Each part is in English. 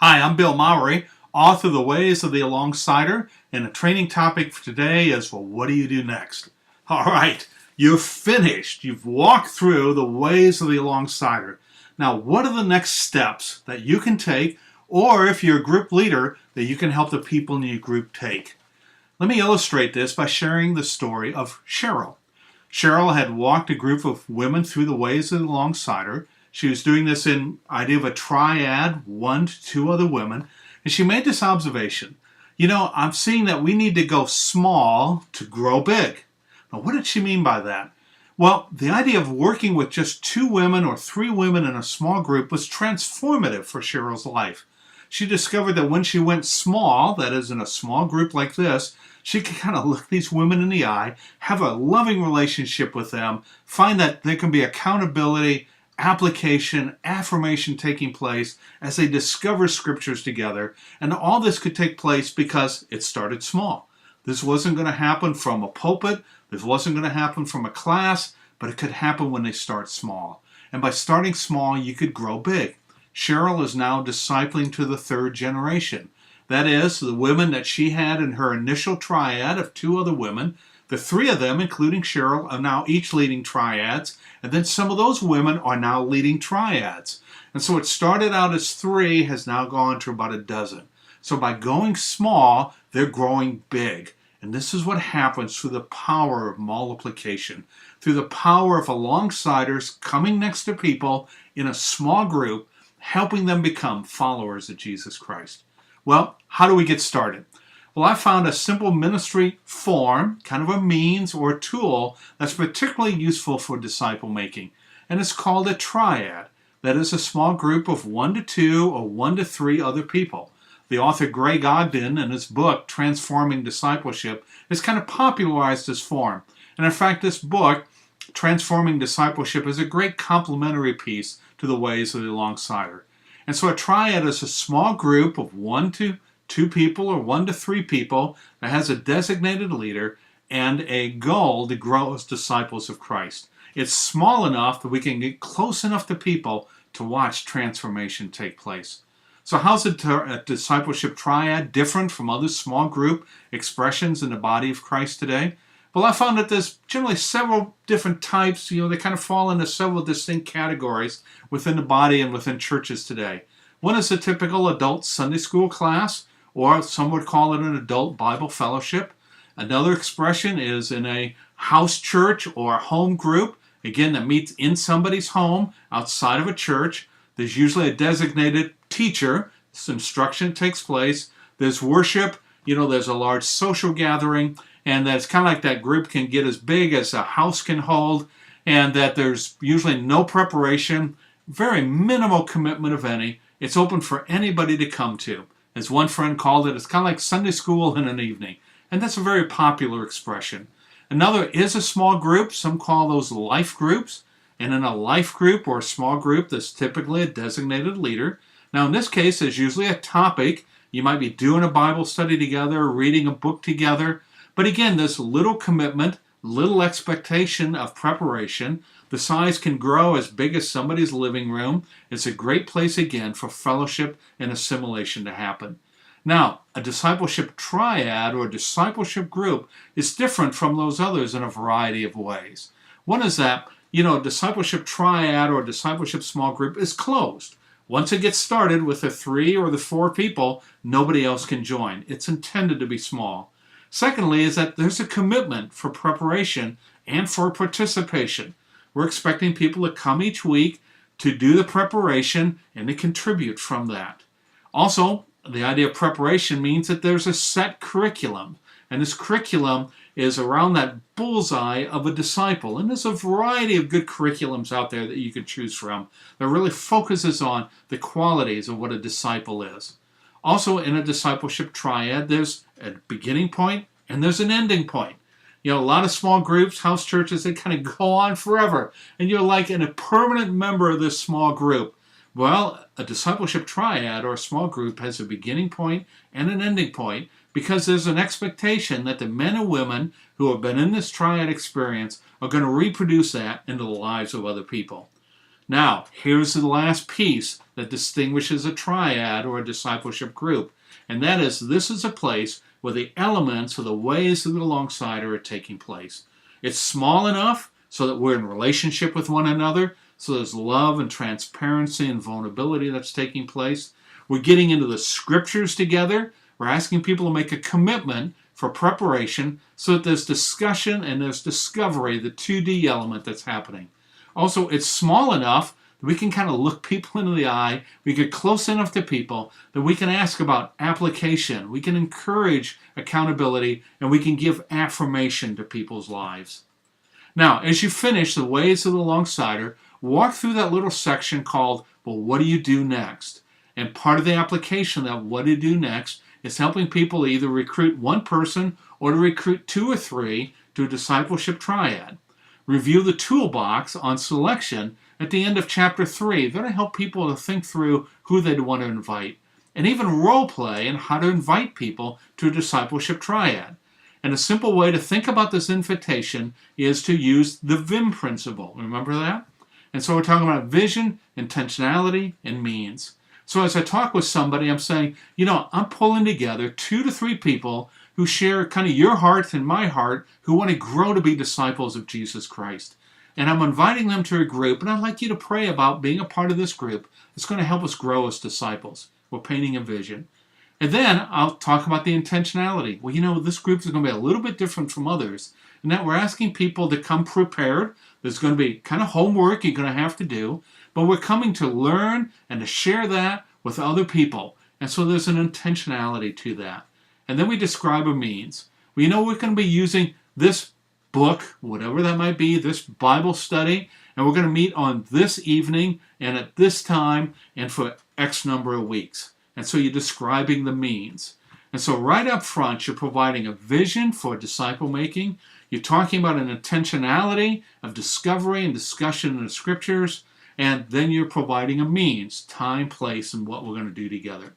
Hi, I'm Bill Mowry, author of The Ways of the Alongsider, and the training topic for today is, well, what do you do next? All right, you're finished. You've walked through the ways of the Alongsider. Now, what are the next steps that you can take, or if you're a group leader, that you can help the people in your group take? Let me illustrate this by sharing the story of Cheryl. Cheryl had walked a group of women through the ways of the Alongsider. She was doing this in idea of a triad, one to two other women, and she made this observation. I'm seeing that we need to go small to grow big. Now, what did she mean by that? Well, the idea of working with just two women or three women in a small group was transformative for Cheryl's life. She discovered that when she went small, that is in a small group like this, she could kind of look these women in the eye, have a loving relationship with them, find that there can be accountability, application, affirmation taking place as they discover scriptures together. And all this could take place because it started small. This wasn't going to happen from a pulpit. This wasn't going to happen from a class, but it could happen when they start small. And by starting small, you could grow big. Cheryl is now discipling to the third generation. That is, the women that she had in her initial triad of two other women. The three of them, including Cheryl, are now each leading triads, and then some of those women are now leading triads. And so it started out as three, has now gone to about a dozen. So by going small, they're growing big. And this is what happens through the power of multiplication, through the power of alongsiders coming next to people in a small group, helping them become followers of Jesus Christ. Well, how do we get started? Well, I found a simple ministry form, kind of a means or a tool that's particularly useful for disciple making, and it's called a triad. That is a small group of 1 to 2 or 1 to 3 other people. The author Greg Ogden, in his book Transforming Discipleship, has kind of popularized this form. And in fact, this book, Transforming Discipleship, is a great complementary piece to the ways of the Alongsider. And so a triad is a small group of 1 to 2 people or 1 to 3 people that has a designated leader and a goal to grow as disciples of Christ. It's small enough that we can get close enough to people to watch transformation take place. So how's a discipleship triad different from other small group expressions in the body of Christ today? Well, I found that there's generally several different types. They kind of fall into several distinct categories within the body and within churches today. One is a typical adult Sunday school class, or some would call it an adult Bible fellowship. Another expression is in a house church or a home group, again, that meets in somebody's home outside of a church. There's usually a designated teacher. This instruction takes place. There's worship. There's a large social gathering. And that's kind of like that group can get as big as a house can hold, and that there's usually no preparation, very minimal commitment of any. It's open for anybody to come to. As one friend called it, it's kind of like Sunday school in an evening. And that's a very popular expression. Another is a small group. Some call those life groups. And in a life group or a small group, there's typically a designated leader. Now, in this case, there's usually a topic. You might be doing a Bible study together, reading a book together. But again, there's little commitment, little expectation of preparation. The size can grow as big as somebody's living room. It's a great place, again, for fellowship and assimilation to happen. Now, a discipleship triad or discipleship group is different from those others in a variety of ways. One is that, a discipleship triad or discipleship small group is closed. Once it gets started with the 3 or the 4 people, nobody else can join. It's intended to be small. Secondly, is that there's a commitment for preparation and for participation. We're expecting people to come each week to do the preparation and to contribute from that. Also, the idea of preparation means that there's a set curriculum, and this curriculum is around that bullseye of a disciple. And there's a variety of good curriculums out there that you can choose from that really focuses on the qualities of what a disciple is. Also, in a discipleship triad, there's a beginning point and there's an ending point. A lot of small groups, house churches, they kind of go on forever. And you're like a permanent member of this small group. Well, a discipleship triad or a small group has a beginning point and an ending point because there's an expectation that the men and women who have been in this triad experience are going to reproduce that into the lives of other people. Now, here's the last piece that distinguishes a triad or a discipleship group, and that is this is a place where the elements or the ways of the alongside are taking place. It's small enough so that we're in relationship with one another, so there's love and transparency and vulnerability that's taking place. We're getting into the scriptures together. We're asking people to make a commitment for preparation so that there's discussion and there's discovery, the 2D element that's happening. Also, it's small enough that we can kind of look people into the eye. We get close enough to people that we can ask about application. We can encourage accountability, and we can give affirmation to people's lives. Now, as you finish the ways of the alongside, walk through that little section called, well, what do you do next? And part of the application of that what do you do next is helping people either recruit one person or to recruit 2 or 3 to a discipleship triad. Review the toolbox on selection at the end of chapter 3. That'll help people to think through who they'd want to invite. And even role play and how to invite people to a discipleship triad. And a simple way to think about this invitation is to use the VIM principle. Remember that? And so we're talking about vision, intentionality, and means. So as I talk with somebody, I'm saying, I'm pulling together 2 to 3 people who share kind of your heart and my heart, who want to grow to be disciples of Jesus Christ. And I'm inviting them to a group, and I'd like you to pray about being a part of this group. It's going to help us grow as disciples. We're painting a vision. And then I'll talk about the intentionality. Well, this group is going to be a little bit different from others, in that we're asking people to come prepared. There's going to be kind of homework you're going to have to do, but we're coming to learn and to share that with other people. And so there's an intentionality to that. And then we describe a means. We're going to be using this book, whatever that might be, this Bible study, and we're going to meet on this evening and at this time and for X number of weeks. And so you're describing the means. And so right up front, you're providing a vision for disciple making. You're talking about an intentionality of discovery and discussion in the scriptures. And then you're providing a means, time, place, and what we're going to do together.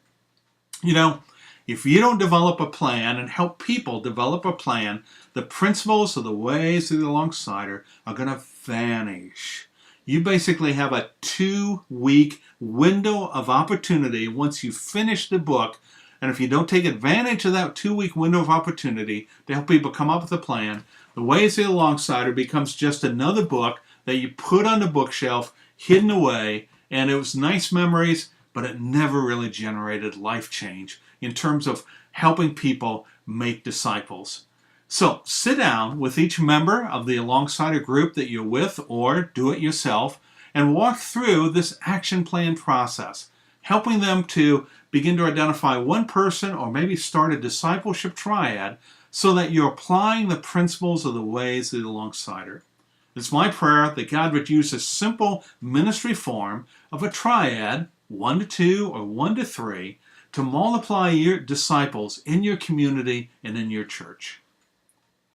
If you don't develop a plan and help people develop a plan, the principles of the ways of the alongside are going to vanish. You basically have a 2-week window of opportunity once you finish the book. And if you don't take advantage of that 2-week window of opportunity to help people come up with a plan, the ways of the alongside becomes just another book that you put on the bookshelf, hidden away, and it was nice memories, but it never really generated life change in terms of helping people make disciples. So sit down with each member of the alongside group that you're with, or do it yourself, and walk through this action plan process, helping them to begin to identify one person or maybe start a discipleship triad so that you're applying the principles of the ways of the alongside. It's my prayer that God would use a simple ministry form of a triad, 1 to 2 or 1 to 3, to multiply your disciples in your community and in your church.